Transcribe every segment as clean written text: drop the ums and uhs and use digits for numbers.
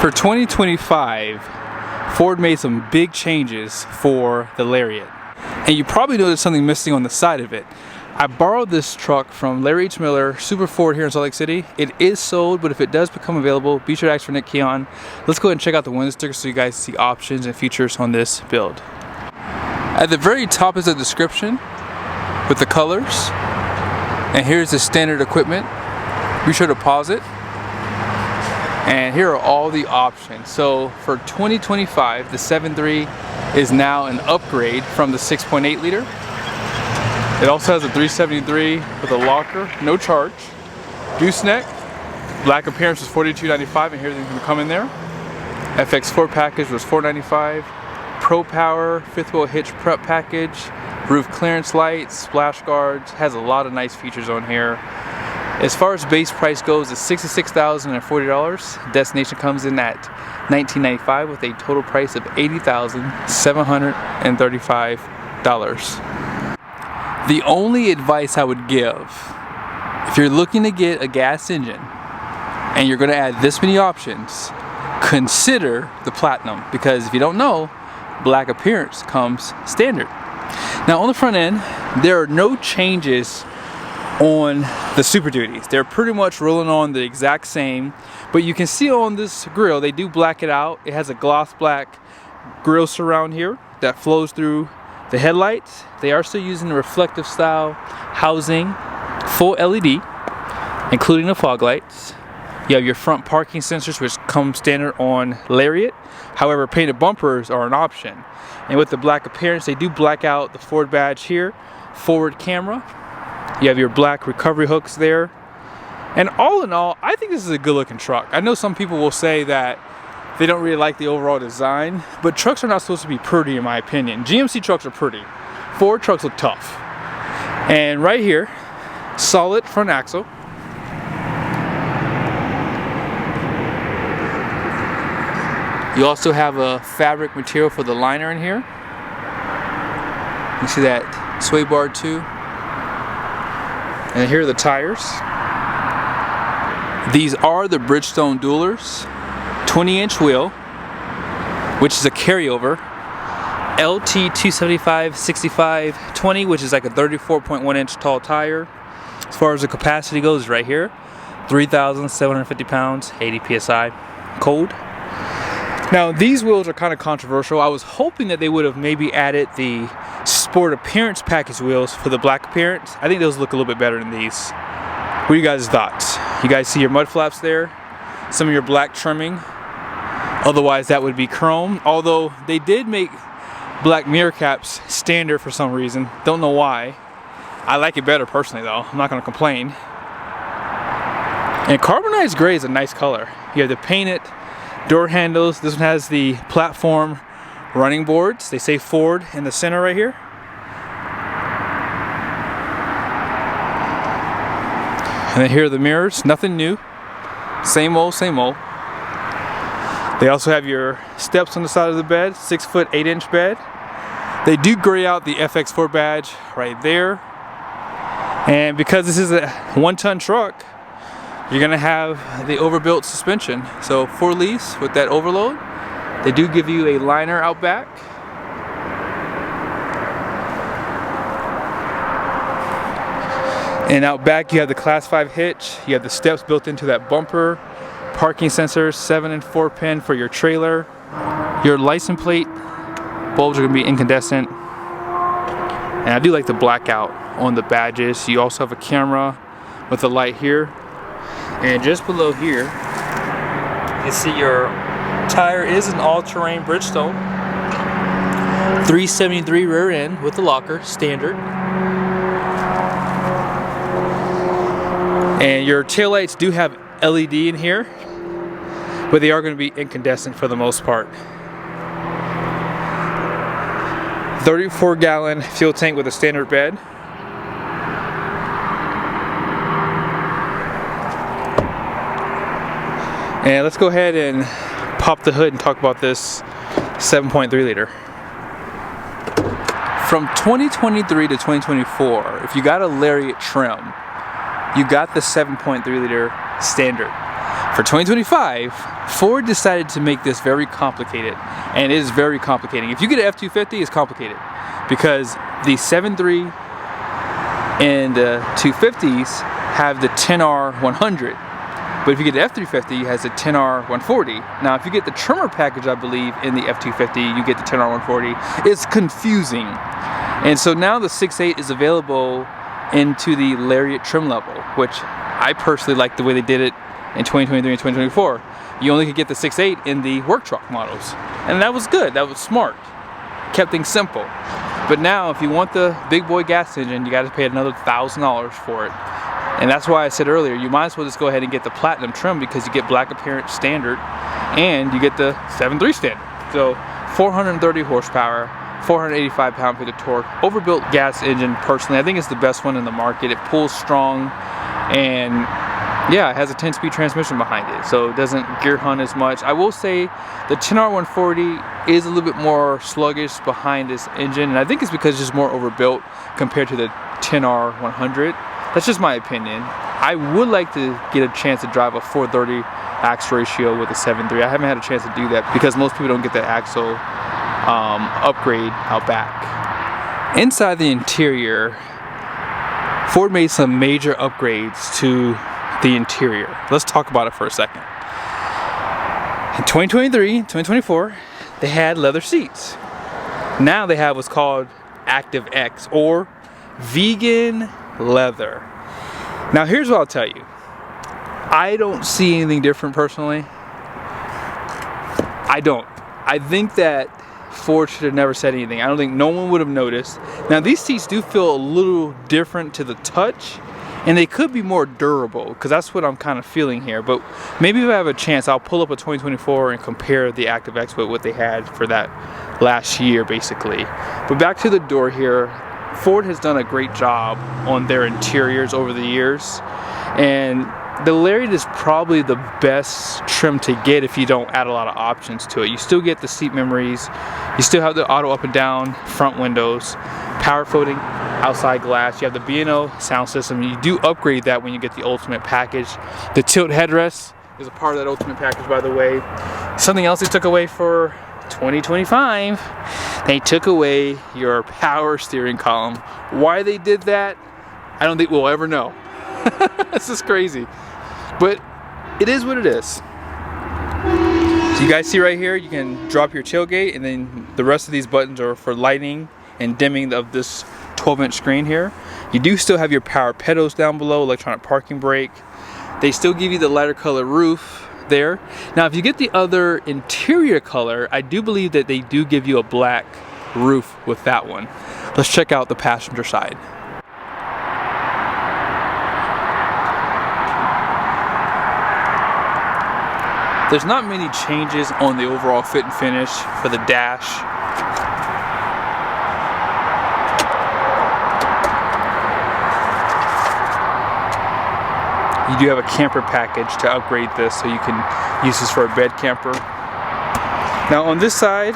For 2025, Ford made some big changes for the Lariat. And you probably noticed something missing on the side of it. I borrowed this truck from Larry H. Miller, Super Ford here in Salt Lake City. It is sold, but if it does become available, be sure to ask for Nick Keon. Let's go ahead and check out the window sticker so you guys see options and features on this build. At the very top is a description with the colors. And here's the standard equipment. Be sure to pause it. And here are all the options. So for 2025, the 7.3 is now an upgrade from the 6.8 liter. It also has a 373 with a locker, no charge. Gooseneck, black appearance was $42.95, and everything can come in there. FX4 package was $4.95. Pro Power 5th wheel hitch prep package, roof clearance lights, splash guards, has a lot of nice features on here. As far as base price goes, it's $66,040. Destination comes in at $19.95 with a total price of $80,735. The only advice I would give, if you're looking to get a gas engine and you're going to add this many options, consider the Platinum, because if you don't know, black appearance comes standard. Now on the front end, there are no changes on the Super Duties. They're pretty much rolling on the exact same, but you can see on this grille they do black it out. It has a gloss black grille surround here that flows through the headlights. They are still using the reflective style housing, full LED, including the fog lights. You have your front parking sensors, which come standard on Lariat. However, painted bumpers are an option. And with the black appearance, they do black out the Ford badge here, forward camera. You have your black recovery hooks there. And all in all, I think this is a good looking truck. I know some people will say that they don't really like the overall design, but trucks are not supposed to be pretty in my opinion. GMC trucks are pretty. Ford trucks look tough. And right here, solid front axle. You also have a fabric material for the liner in here. You see that sway bar too. And here are the tires. These are the Bridgestone Duelers, 20-inch wheel, which is a carryover. LT 275/65/20, which is like a 34.1-inch tall tire. As far as the capacity goes, right here, 3,750 pounds, 80 psi, cold. Now these wheels are kind of controversial. I was hoping that they would have maybe added the Sport Appearance package wheels for the black appearance. I think those look a little bit better than these. What are you guys' thoughts? You guys see your mud flaps there? Some of your black trimming. Otherwise that would be chrome. Although they did make black mirror caps standard for some reason. Don't know why. I like it better personally though. I'm not going to complain. And carbonized gray is a nice color. You have the painted door handles. This one has the platform running boards. They say Ford in the center right here. And then here are the mirrors. Nothing new. Same old, same old. They also have your steps on the side of the bed. 6-foot 8-inch bed. They do gray out the FX4 badge right there. And because this is a 1-ton truck, you're gonna have the overbuilt suspension. So for lease with that overload, they do give you a liner out back. And out back you have the Class 5 hitch. You have the steps built into that bumper. Parking sensors, 7 and 4 pin for your trailer. Your license plate bulbs are gonna be incandescent. And I do like the blackout on the badges. You also have a camera with a light here. And just below here, you see your tire is an all-terrain Bridgestone. 373 rear end with the locker, standard. And your taillights do have LED in here, but they are going to be incandescent for the most part. 34-gallon fuel tank with a standard bed. And let's go ahead and pop the hood and talk about this 7.3 liter. From 2023 to 2024, if you got a Lariat trim, you got the 7.3 liter standard. For 2025, Ford decided to make this very complicated, and it is very complicating. If you get an F350, it's complicated because the 7.3 and the 250s have the 10R100. But if you get the F350, it has a 10R140. Now, if you get the trimmer package, I believe, in the F250, you get the 10R140. It's confusing. And so now the 6.8 is available into the Lariat trim level, which I personally like the way they did it in 2023 and 2024. You only could get the 6.8 in the work truck models. And that was good, that was smart. Kept things simple. But now, if you want the big boy gas engine, you gotta pay another $1,000 for it. And that's why I said earlier, you might as well just go ahead and get the platinum trim because you get black appearance standard and you get the 7.3 standard. So 430 horsepower, 485 pound-feet of torque, overbuilt gas engine. Personally, I think it's the best one in the market. It pulls strong and yeah, it has a 10-speed transmission behind it, so it doesn't gear hunt as much. I will say the 10R140 is a little bit more sluggish behind this engine, and I think it's because it's just more overbuilt compared to the 10R100. That's just my opinion. I would like to get a chance to drive a 430 axle ratio with a 7.3. I haven't had a chance to do that because most people don't get that axle upgrade out back. Inside the interior, Ford made some major upgrades to the interior. Let's talk about it for a second. In 2023, 2024, they had leather seats. Now they have what's called Active X or vegan leather. Now here's what I'll tell you. I don't see anything different personally. I don't. I think that Ford should have never said anything. I don't think no one would have noticed. Now these seats do feel a little different to the touch, and they could be more durable because that's what I'm kind of feeling here. But maybe if I have a chance, I'll pull up a 2024 and compare the Active X with what they had for that last year basically. But back to the door here, Ford has done a great job on their interiors over the years, and the Lariat is probably the best trim to get if you don't add a lot of options to it. You still get the seat memories, you still have the auto up and down front windows, power folding outside glass, you have the B&O sound system. You do upgrade that when you get the Ultimate package. The tilt headrest is a part of that Ultimate package, by the way. Something else they took away for 2025, they took away your power steering column. Why they did that, I don't think we'll ever know. This is crazy, but it is what it is. So you guys see right here, you can drop your tailgate, and then the rest of these buttons are for lighting and dimming of this 12-inch screen here. You do still have your power pedals down below, electronic parking brake. They still give you the lighter color roof there. Now if you get the other interior color, I do believe that they do give you a black roof with that one. Let's check out the passenger side. There's not many changes on the overall fit and finish for the dash. You do have a camper package to upgrade this, so you can use this for a bed camper. Now on this side,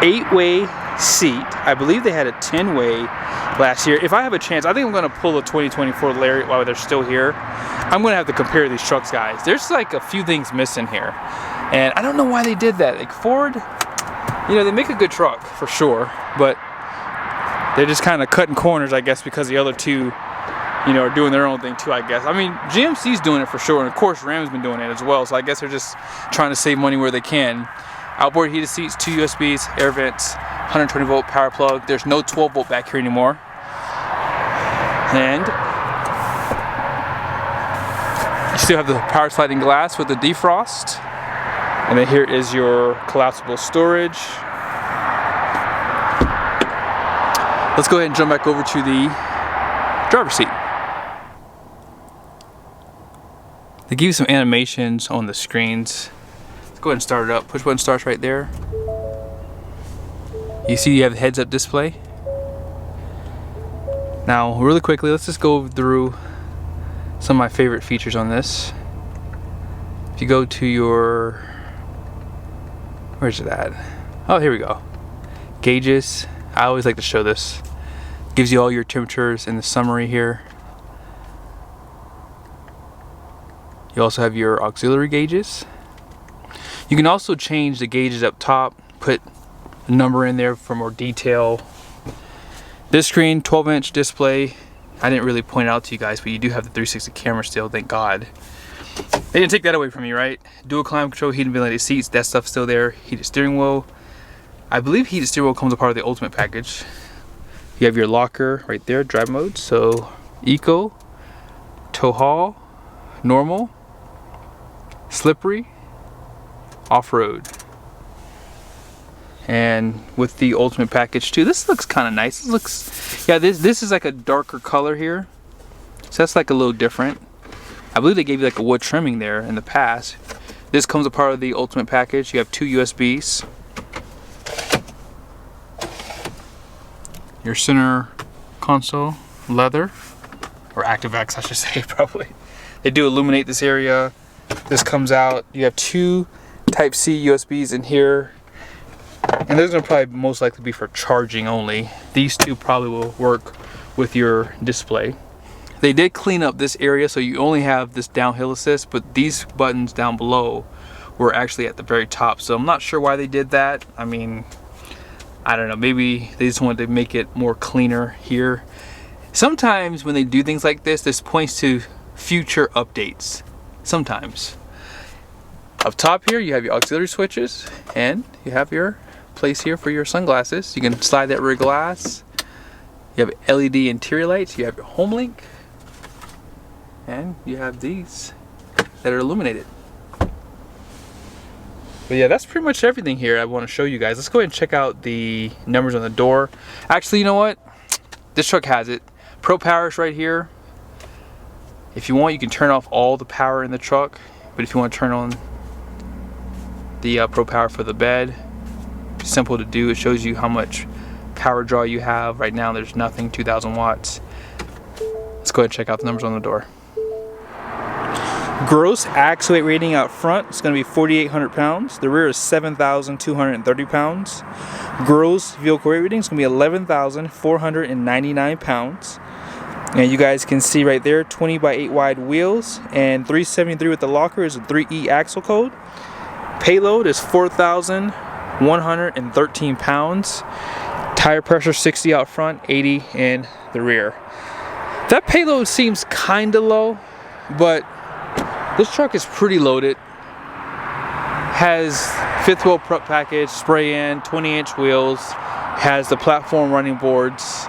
8-way seat. I believe they had a 10-way last year. If I have a chance, I think I'm gonna pull a 2024 Lariat while they're still here. I'm gonna have to compare these trucks, guys. There's like a few things missing here, and I don't know why they did that. Like Ford, you know, they make a good truck for sure, but they're just kind of cutting corners, I guess, because the other two, you know, are doing their own thing too, I guess. I mean, GMC's doing it for sure, and of course Ram's been doing it as well, so I guess they're just trying to save money where they can. Outboard heated seats, 2 USBs, air vents, 120 volt power plug. There's no 12 volt back here anymore. And you still have the power sliding glass with the defrost. And then here is your collapsible storage. Let's go ahead and jump back over to the driver's seat. They give you some animations on the screens. Let's go ahead and start it up. Push button starts right there. You see you have the heads up display. Now really quickly, let's just go through some of my favorite features on this. If you go to your, where's it at? Oh, here we go. Gauges. I always like to show this. Gives you all your temperatures in the summary here. You You also have your auxiliary gauges. You can also change the gauges up top, put a number in there for more detail. This screen, 12-inch display. I didn't really point it out to you guys, but you do have the 360 camera still, thank God. They didn't take that away from you, right? Dual climate control, heated and ventilated seats, that stuff's still there. Heated steering wheel. I believe heated steering wheel comes a part of the ultimate package. You have your locker right there, drive mode. So eco, tow haul, normal, slippery, off-road. And with the ultimate package too, this looks kind of nice. This looks, yeah, this is like a darker color here, so that's like a little different. I believe they gave you like a wood trimming there in the past. This comes a part of the ultimate package. You have 2 USBs. Your center console, leather, or ActiveX I should say, probably. They do illuminate this area. This comes out. You have 2 Type-C USBs in here. And those are probably most likely be for charging only. These 2 probably will work with your display. They did clean up this area, so you only have this downhill assist, but these buttons down below were actually at the very top. So I'm not sure why they did that. I mean, I don't know, maybe they just wanted to make it more cleaner here. Sometimes when they do things like this points to future updates. Sometimes. Up top here, you have your auxiliary switches, and you have your place here for your sunglasses. You can slide that rear glass. You have LED interior lights. You have your home link, and you have these that are illuminated. But yeah, that's pretty much everything here I want to show you guys. Let's go ahead and check out the numbers on the door. Actually, you know what? This truck has it. Pro Power is right here. If you want, you can turn off all the power in the truck, but if you want to turn on the Pro Power for the bed, simple to do. It shows you how much power draw you have. Right now there's nothing, 2,000 watts. Let's go ahead and check out the numbers on the door. Gross axle weight rating out front is going to be 4,800 pounds. The rear is 7,230 pounds. Gross vehicle weight rating is going to be 11,499 pounds. And you guys can see right there, 20 by 8 wide wheels, and 373 with the locker is a 3E axle code. Payload is 4,113 pounds. Tire pressure 60 out front, 80 in the rear. That payload seems kind of low, but this truck is pretty loaded. Has 5th wheel prep package, spray in, 20-inch wheels, has the platform running boards,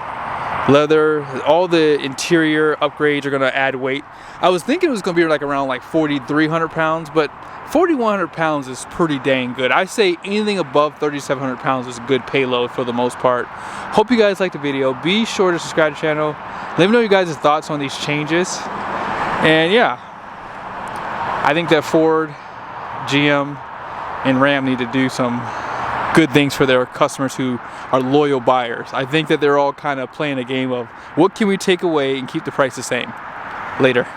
leather, all the interior upgrades are gonna add weight. I was thinking it was gonna be like around like 4,300 pounds, but 4,100 pounds is pretty dang good. I say anything above 3,700 pounds is a good payload for the most part. Hope you guys liked the video. Be sure to subscribe to the channel. Let me know you guys' thoughts on these changes. And yeah, I think that Ford, GM, and Ram need to do some good things for their customers who are loyal buyers. I think that they're all kind of playing a game of what can we take away and keep the price the same. Later.